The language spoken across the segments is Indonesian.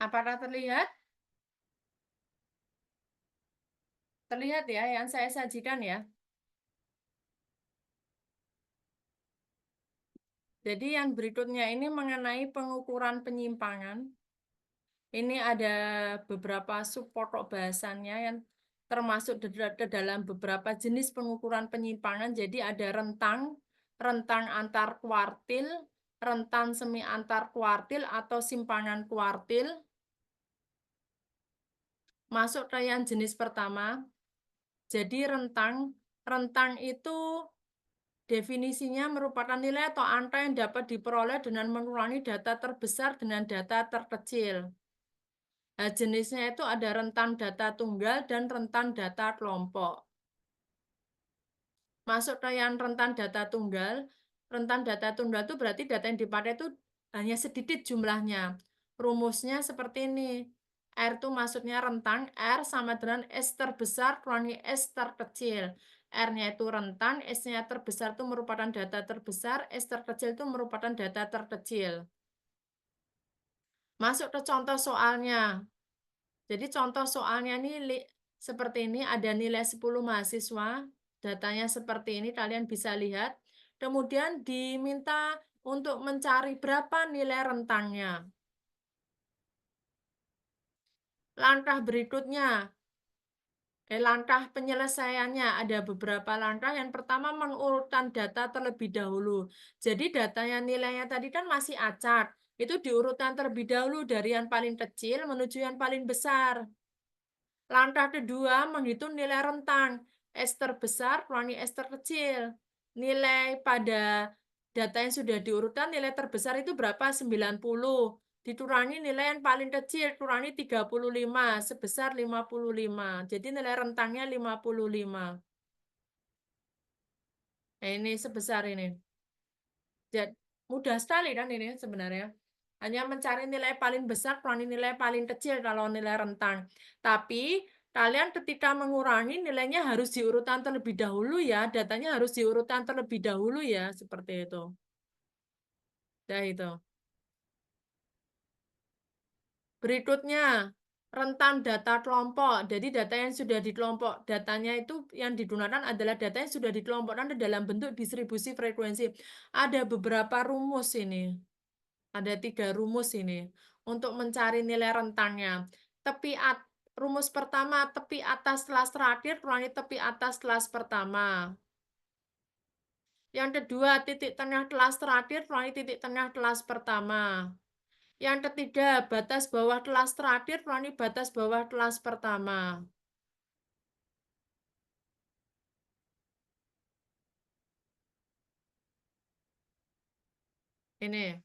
Apakah terlihat? Terlihat ya yang saya sajikan ya. Jadi yang berikutnya ini mengenai pengukuran penyimpangan. Ini ada beberapa subpokok bahasannya yang termasuk ke dalam beberapa jenis pengukuran penyimpangan. Jadi ada rentang, rentang antar kuartil, rentan semi antar kuartil atau simpangan kuartil. Masuk ke yang jenis pertama. Jadi rentang, rentang itu definisinya merupakan nilai atau angka yang dapat diperoleh dengan mengurangi data terbesar dengan data terkecil. Nah, jenisnya itu ada rentan data tunggal dan rentan data kelompok. Masuk ke yang rentan data tunggal. Rentan data tunggal itu berarti data yang dipakai itu hanya sedikit jumlahnya. Rumusnya seperti ini. R itu maksudnya rentang, R sama dengan S terbesar kurangi S terkecil. R-nya itu rentan, S-nya terbesar itu merupakan data terbesar, S terkecil itu merupakan data terkecil. Masuk ke contoh soalnya. Jadi contoh soalnya ini seperti ini, ada nilai 10 mahasiswa, datanya seperti ini, kalian bisa lihat. Kemudian diminta untuk mencari berapa nilai rentangnya. Langkah berikutnya, langkah penyelesaiannya ada beberapa langkah. Yang pertama mengurutkan data terlebih dahulu. Jadi datanya nilainya tadi kan masih acak. Itu diurutkan terlebih dahulu dari yang paling kecil menuju yang paling besar. Langkah kedua, menghitung nilai rentang. S terbesar kurangi S terkecil. Nilai pada data yang sudah diurutkan, nilai terbesar itu berapa? 90. Dikurangi nilai yang paling kecil, kurangi 35, sebesar 55. Jadi nilai rentangnya 55. Nah, ini sebesar ini. Jadi, mudah sekali kan ini sebenarnya. Hanya mencari nilai paling besar, kurangi nilai paling kecil kalau nilai rentang. Tapi kalian ketika mengurangi nilainya harus diurutkan terlebih dahulu ya. Datanya harus diurutkan terlebih dahulu ya. Seperti itu. Ya itu. Berikutnya, rentan data kelompok. Jadi data yang sudah dikelompok, datanya itu yang digunakan adalah data yang sudah dikelompokkan dalam bentuk distribusi frekuensi. Ada beberapa rumus ini. Ada 3 rumus ini untuk mencari nilai rentangnya. Tepi rumus pertama, tepi atas kelas terakhir kurangi tepi atas kelas pertama. Yang kedua, titik tengah kelas terakhir kurangi titik tengah kelas pertama. Yang ketiga, batas bawah kelas terakhir kurangi batas bawah kelas pertama. Ini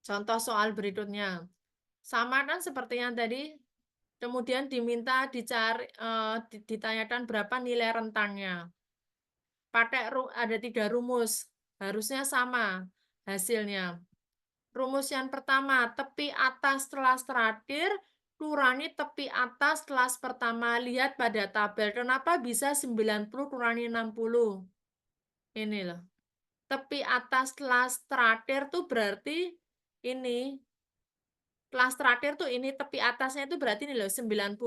contoh soal berikutnya. Sama kan seperti yang tadi. Kemudian diminta dicari, ditanyakan berapa nilai rentangnya. Pakai ada 3 rumus, harusnya sama hasilnya. Rumus yang pertama, tepi atas kelas terakhir kurangi tepi atas kelas pertama. Lihat pada tabel, kenapa bisa 90 kurangi 60? Ini loh. Tepi atas kelas terakhir tuh berarti ini. Kelas terakhir tuh ini, tepi atasnya itu berarti ini loh, 90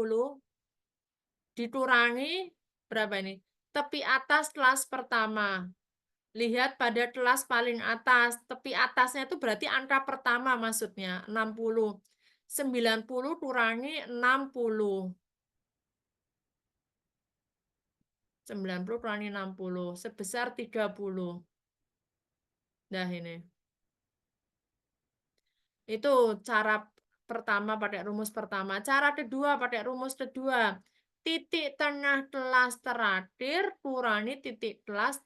dikurangi berapa ini? Tepi atas kelas pertama. Lihat pada kelas paling atas. Tepi atasnya itu berarti angka pertama maksudnya. 60. 90 kurangi 60. 90 kurangi 60. Sebesar 30. Nah ini. Itu cara pertama pakai rumus pertama. Cara kedua pakai rumus kedua. Titik tengah kelas terakhir kurangi titik kelas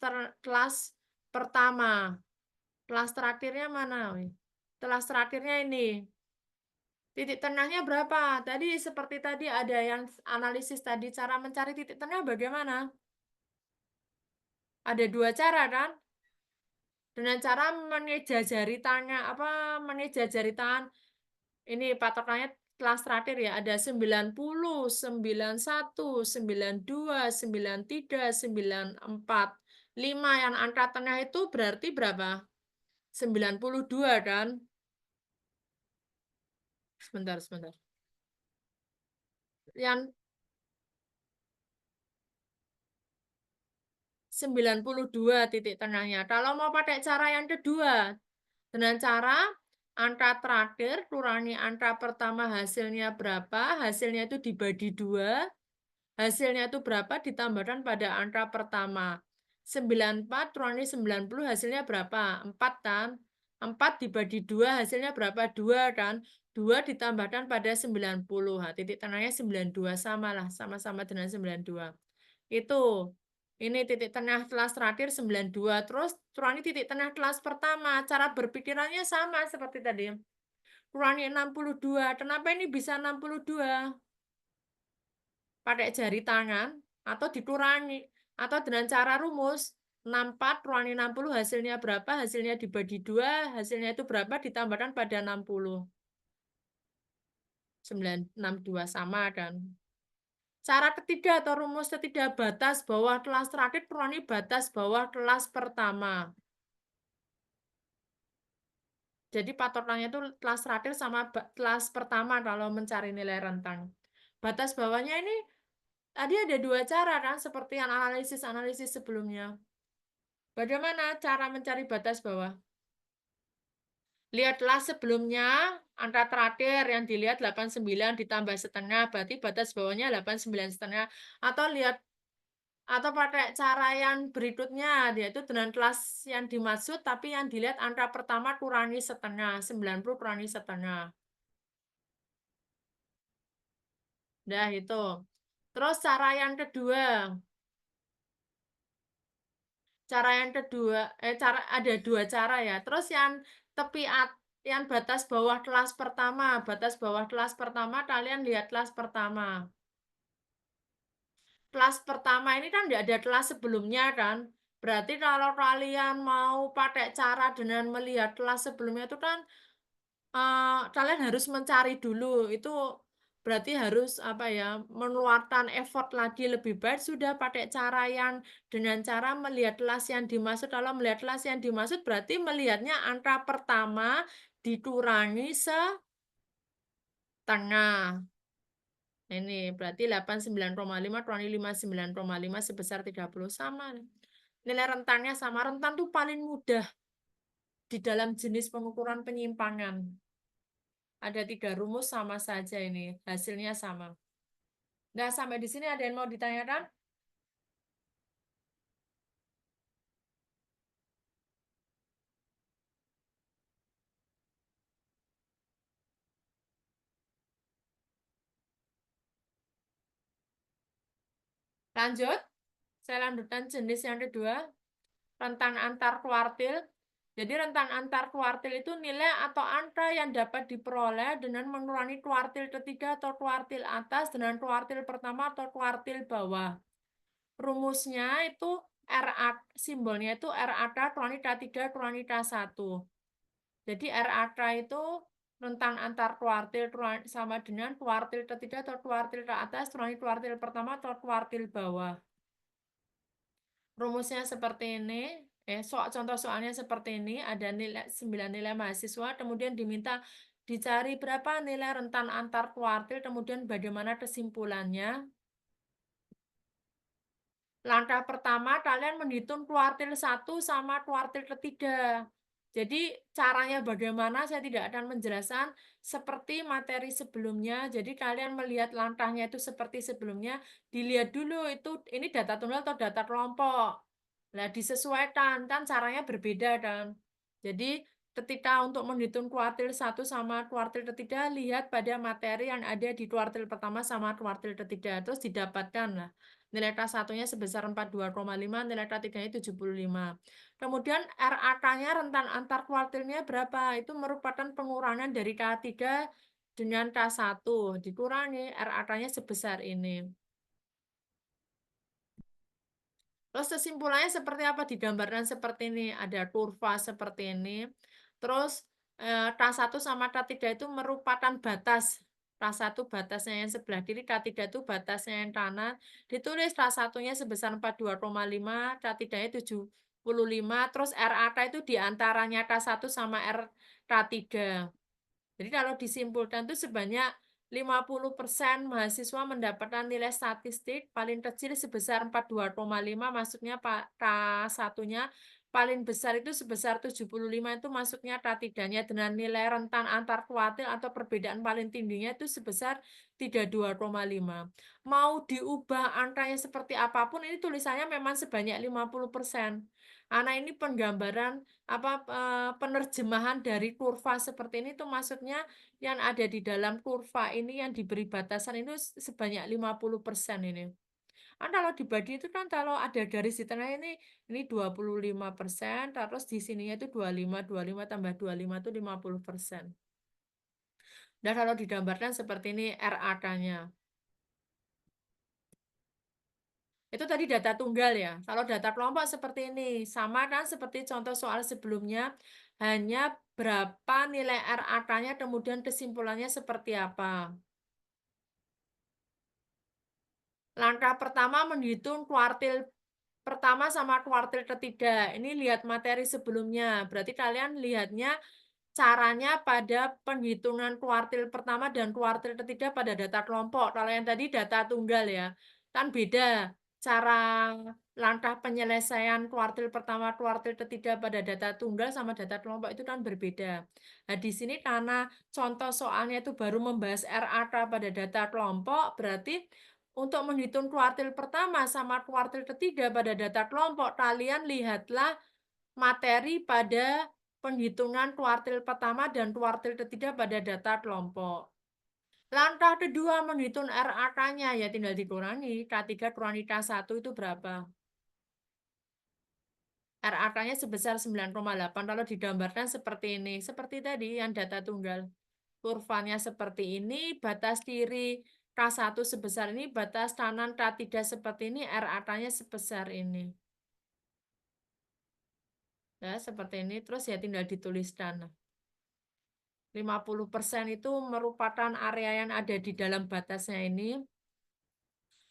pertama. Kelas terakhirnya mana? Kelas terakhirnya ini. Titik tengahnya berapa? Tadi seperti tadi ada yang analisis tadi. Cara mencari titik tengah bagaimana? Ada 2 cara kan? Dengan cara menjajari tangan, apa menjajari tangan. Ini patokannya kelas terakhir ya. Ada 90, 91, 92, 93, 94. 5 yang angka tengah itu berarti berapa? 92 kan? Sebentar, sebentar. Yang 92 titik tengahnya. Kalau mau pakai cara yang kedua, dengan cara angka terakhir kurangi angka pertama hasilnya berapa, hasilnya itu dibagi 2, hasilnya itu berapa ditambahkan pada angka pertama. 94 kurangi 90 hasilnya berapa? 4 kan? 4 dibagi 2 hasilnya berapa? 2 kan? 2 ditambahkan pada 90. Nah, titik tengahnya 92 sama lah, sama-sama dengan 92. Itu. Ini titik tengah kelas terakhir 92. Terus kurangi titik tengah kelas pertama. Cara berpikirannya sama seperti tadi. Kurangi 62. Kenapa ini bisa 62? Pakai jari tangan atau dikurangi atau dengan cara rumus 64 kurangi 60 hasilnya berapa, hasilnya dibagi 2 hasilnya itu berapa ditambahkan pada 60. 962 sama kan. Cara ketiga atau rumus ketiga, batas bawah kelas terakhir kurangi batas bawah kelas pertama. Jadi patokannya itu kelas terakhir sama kelas pertama kalau mencari nilai rentang. Batas bawahnya ini tadi ada dua cara kan, seperti yang analisis-analisis sebelumnya. Bagaimana cara mencari batas bawah? Lihatlah sebelumnya, angka terakhir yang dilihat 89 ditambah setengah, berarti batas bawahnya 89 setengah. Atau lihat, atau pakai cara yang berikutnya, yaitu dengan kelas yang dimaksud, tapi yang dilihat angka pertama kurangi setengah, 90 kurangi setengah. Nah, itu. Terus cara ada dua cara ya. Terus yang tepi yang batas bawah kelas pertama, batas bawah kelas pertama kalian lihat kelas pertama. Kelas pertama ini kan tidak ada kelas sebelumnya kan. Berarti kalau kalian mau pakai cara dengan melihat kelas sebelumnya itu kan kalian harus mencari dulu. Itu berarti harus apa ya, mengeluarkan effort lagi. Lebih baik sudah pakai cara yang dengan cara melihat kelas yang dimaksud. Kalau melihat kelas yang dimaksud berarti melihatnya angka pertama dikurangi setengah. Ini berarti 89,5 kurangi 59,5 sebesar 30 sama. Nilai rentangnya sama. Rentan tuh paling mudah di dalam jenis pengukuran penyimpangan. Ada 3 rumus sama saja ini. Hasilnya sama. Nah, sampai di sini ada yang mau ditanyakan? Lanjut. Saya lanjutkan jenis yang kedua. Rentang antar kuartil. Jadi rentang antar kuartil itu nilai atau angka yang dapat diperoleh dengan mengurangi kuartil ketiga atau kuartil atas dengan kuartil pertama atau kuartil bawah. Rumusnya itu RA, simbolnya itu RAK kurangi K3 kurangi K1. Jadi RAK itu rentang antar kuartil sama dengan kuartil ketiga atau kuartil ke atas kurangi kuartil pertama atau kuartil bawah. Rumusnya seperti ini. Contoh soalnya seperti ini, ada 9 nilai mahasiswa, kemudian diminta dicari berapa nilai rentan antar kuartil, kemudian bagaimana kesimpulannya. Langkah pertama, kalian menghitung kuartil 1 sama kuartil ketiga. Jadi caranya bagaimana saya tidak akan menjelaskan seperti materi sebelumnya. Jadi kalian melihat langkahnya itu seperti sebelumnya, dilihat dulu itu ini data tunggal atau data kelompok. Nah, disesuaikan kan caranya berbeda kan. Jadi ketika untuk menghitung kuartil 1 sama kuartil ketiga, lihat pada materi yang ada di kuartil pertama sama kuartil ketiga. Terus didapatkan lah. Nilai K1-nya sebesar 42,5, nilai K3-nya 75. Kemudian RAK-nya rentan antar kuartilnya berapa? Itu merupakan pengurangan dari K3 dengan K1. Dikurangi RAK-nya sebesar ini. Terus kesimpulannya seperti apa? Digambarkan seperti ini. Ada kurva seperti ini. Terus K1 sama K3 itu merupakan batas. K1 batasnya yang sebelah kiri, K3 itu batasnya yang kanan. Ditulis K1-nya sebesar 42,5, K3-nya 75. Terus RAK itu diantaranya K1 sama RK3. Jadi kalau disimpulkan itu sebanyak 50% mahasiswa mendapatkan nilai statistik paling kecil sebesar 42,5 masuknya K1-nya, paling besar itu sebesar 75 itu masuknya K3-nya dengan nilai rentan antar kuartil atau perbedaan paling tingginya itu sebesar 32,5. Mau diubah angkanya seperti apapun ini tulisannya memang sebanyak 50%. Karena ini penggambaran penerjemahan dari kurva seperti ini tuh maksudnya yang ada di dalam kurva ini yang diberi batasan itu sebanyak 50% ini. Kan kalau dibagi itu kan kalau ada garis di tengah ini 25%, terus di sininya itu 25 tambah 25 itu 50%. Dan kalau digambarkan seperti ini RAK-nya. Itu tadi data tunggal ya. Kalau data kelompok seperti ini, sama kan seperti contoh soal sebelumnya, hanya berapa nilai RAK-nya, kemudian kesimpulannya seperti apa. Langkah pertama menghitung kuartil pertama sama kuartil ketiga. Ini lihat materi sebelumnya. Berarti kalian lihatnya caranya pada penghitungan kuartil pertama dan kuartil ketiga pada data kelompok. Kalau yang tadi data tunggal ya, kan beda cara langkah penyelesaian kuartil pertama, kuartil ketiga pada data tunggal sama data kelompok itu kan berbeda. Nah, di sini karena contoh soalnya itu baru membahas RAK pada data kelompok, berarti untuk menghitung kuartil pertama sama kuartil ketiga pada data kelompok, kalian lihatlah materi pada penghitungan kuartil pertama dan kuartil ketiga pada data kelompok. Langkah kedua menghitung RAK-nya ya tinggal dikurangi. K3 kurangi K1 itu berapa? RAK-nya sebesar 9,8 kalau digambarkan seperti ini. Seperti tadi yang data tunggal. Kurvanya seperti ini, batas kiri K1 sebesar ini, batas kanan K3 seperti ini, RAK-nya sebesar ini. Ya, seperti ini. Terus ya tinggal dituliskan. 50% itu merupakan area yang ada di dalam batasnya ini.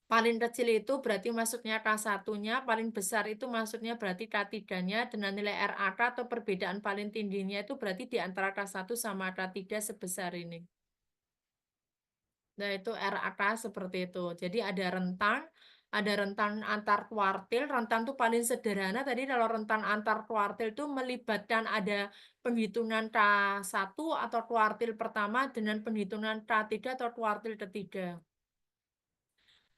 Paling kecil itu berarti maksudnya K1-nya, paling besar itu maksudnya berarti K3-nya dengan nilai RAK atau perbedaan paling tingginya itu berarti di antara K1 sama K3 sebesar ini. Nah, itu RAK seperti itu. Jadi ada rentan antar kuartil. Rentan itu paling sederhana. Tadi kalau rentan antar kuartil itu melibatkan ada penghitungan K1 atau kuartil pertama dengan penghitungan K3 atau kuartil ketiga.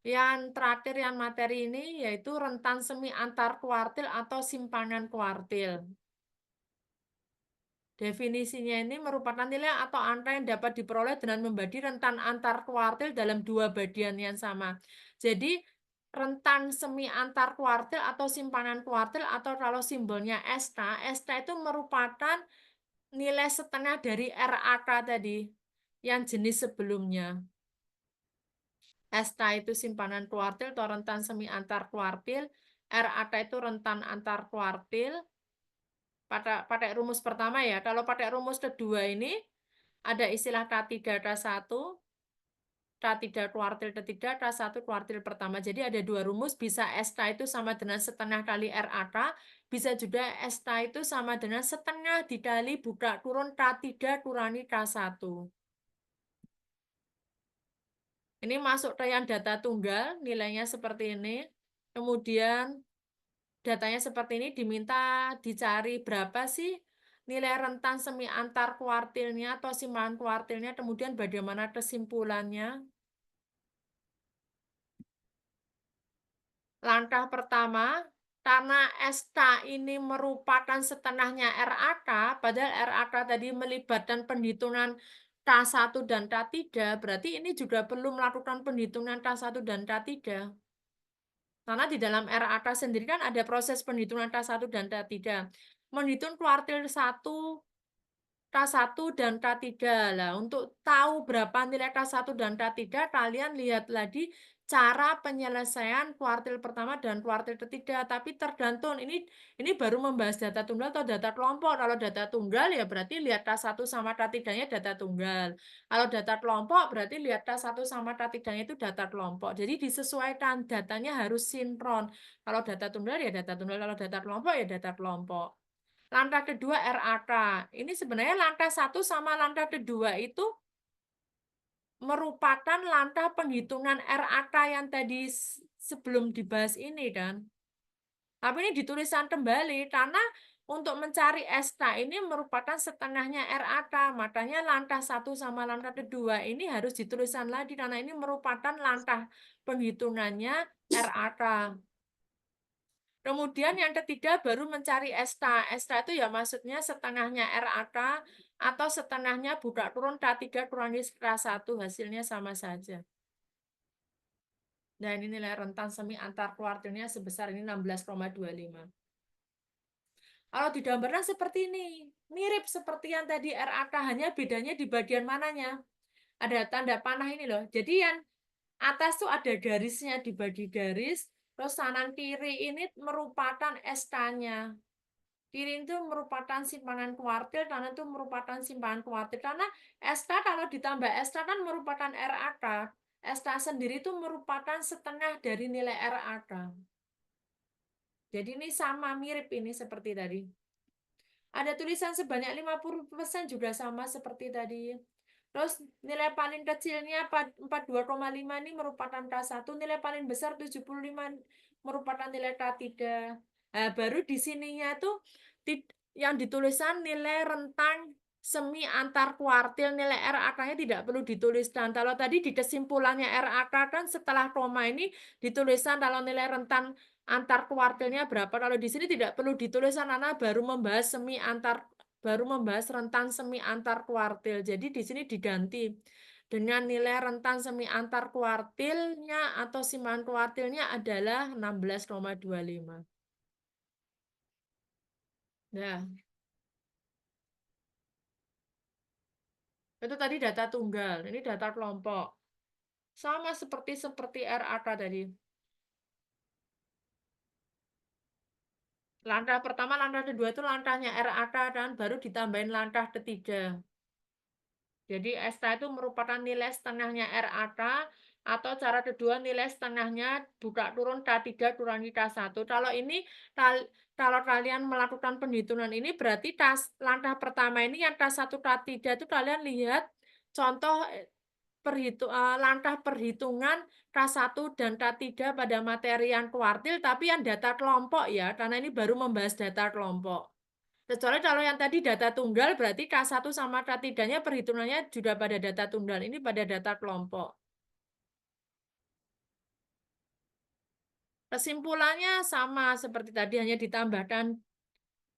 Yang terakhir yang materi ini yaitu rentan semi antar kuartil atau simpanan kuartil. Definisinya ini merupakan nilai atau angka yang dapat diperoleh dengan membagi rentan antar kuartil dalam dua bagian yang sama. Jadi rentan semi antar kuartil atau simpanan kuartil atau kalau simbolnya SK itu merupakan nilai setengah dari RAK tadi yang jenis sebelumnya. SK itu simpanan kuartil atau rentan semi antar kuartil, RAK itu rentan antar kuartil. Pakai rumus pertama ya. Kalau pakai rumus kedua ini ada istilah K3, K1, K3 kuartil ketiga, K1 kuartil pertama. Jadi ada dua rumus, bisa SK itu sama dengan setengah kali RAK, bisa juga SK itu sama dengan setengah dikali buka turun K3 kurangi K1. Ini masuk ke yang data tunggal, nilainya seperti ini. Kemudian datanya seperti ini diminta dicari berapa sih nilai rentan semi antar kuartilnya atau simpanan kuartilnya, kemudian bagaimana kesimpulannya. Langkah pertama, karena SK ini merupakan setengahnya RAK, padahal RAK tadi melibatkan penghitungan K1 dan K3, berarti ini juga perlu melakukan penghitungan K1 dan K3. Karena di dalam RAK sendiri kan ada proses penghitungan K1 dan K3. Menghitung kuartil 1, K1 dan K3. Lah, untuk tahu berapa nilai K1 dan K3, kalian lihat lagi cara penyelesaian kuartil pertama dan kuartil ketiga. Tapi tergantung ini baru membahas data tunggal atau data kelompok. Kalau data tunggal ya berarti lihat K1 sama K3-nya data tunggal. Kalau data kelompok berarti lihat K1 sama K3-nya itu data kelompok. Jadi disesuaikan datanya harus sinkron. Kalau data tunggal ya data tunggal, kalau data kelompok ya data kelompok. Langkah kedua RAK. Ini sebenarnya langkah 1 sama langkah kedua itu merupakan langkah penghitungan RAK yang tadi sebelum dibahas ini kan. Tapi ini dituliskan kembali karena untuk mencari SK ini merupakan setengahnya RAK. Makanya langkah 1 sama langkah kedua ini harus dituliskan lagi karena ini merupakan langkah penghitungannya RAK. Kemudian yang ketiga baru mencari SK. SK itu ya maksudnya setengahnya RAK atau setengahnya buka turun K3 kurangi K1 hasilnya sama saja. Nah ini nilai rentan semi antar kuartilnya sebesar ini 16,25. Kalau digambarkan seperti ini, mirip seperti yang tadi RAK, hanya bedanya di bagian mananya. Ada tanda panah ini loh. Jadi yang atas tuh ada garisnya dibagi garis, terus kanan kiri ini merupakan SK-nya. Kiri itu merupakan simpanan kuartil, kanan itu merupakan simpanan kuartil. Karena SK kalau ditambah SK kan merupakan RAK. SK sendiri itu merupakan setengah dari nilai RAK. Jadi ini sama mirip ini seperti tadi. Ada tulisan sebanyak 50% juga sama seperti tadi. Terus nilai paling kecilnya 42,5 ini merupakan K1, nilai paling besar 75 merupakan nilai K3. Nah, baru di sininya tuh yang ditulisan nilai rentang semi antar kuartil, nilai RAK-nya tidak perlu dituliskan. Kalau tadi di kesimpulannya RAK kan setelah koma ini dituliskan kalau nilai rentan antar kuartilnya berapa. Kalau di sini tidak perlu dituliskan karena baru membahas rentan semi antar kuartil. Jadi di sini diganti dengan nilai rentan semi antar kuartilnya atau simpanan kuartilnya adalah 16,25. Nah, itu tadi data tunggal, ini data kelompok. Sama seperti RAK tadi. Langkah pertama, langkah kedua itu langkahnya RAK dan baru ditambahin langkah ketiga. Jadi SK itu merupakan nilai setengahnya RAK atau cara kedua nilai setengahnya buka turun K3 kurangi K1. Kalau ini kalau kalian melakukan penghitungan ini berarti langkah pertama ini yang K1 K3 itu kalian lihat contoh langkah perhitungan K1 dan K3 pada materi yang kuartil tapi yang data kelompok ya karena ini baru membahas data kelompok. Kecuali kalau yang tadi data tunggal berarti K1 sama K3-nya perhitungannya juga pada data tunggal. Ini pada data kelompok. Kesimpulannya sama seperti tadi, hanya ditambahkan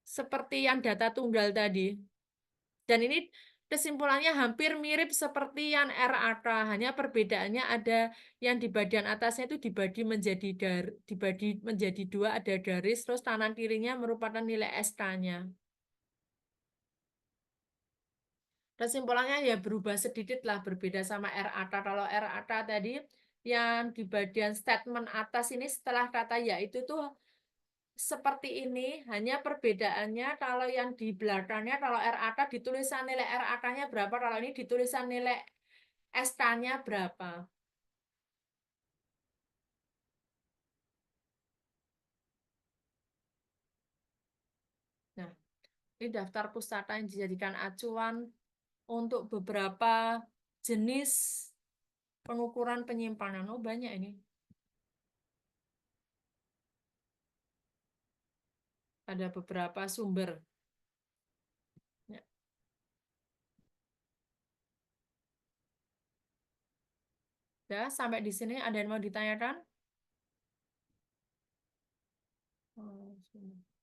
seperti yang data tunggal tadi. Dan ini kesimpulannya hampir mirip seperti yang RAK, hanya perbedaannya ada yang di bagian atasnya itu dibagi menjadi dua, ada garis, terus kanan kirinya merupakan nilai SK-nya. Kesimpulannya ya berubah sedikit lah, berbeda sama RAK. Kalau RAK tadi yang di bagian statement atas ini setelah kata ya itu tuh seperti ini, hanya perbedaannya kalau yang di belakangnya kalau RAK ditulisan nilai RAK-nya berapa, kalau ini ditulisan nilai SK-nya berapa. Nah, ini daftar pustaka yang dijadikan acuan untuk beberapa jenis pengukuran penyimpanan. Oh, banyak ini. Ada beberapa sumber. Ya, ya, sampai di sini ada yang mau ditanyakan? Oh,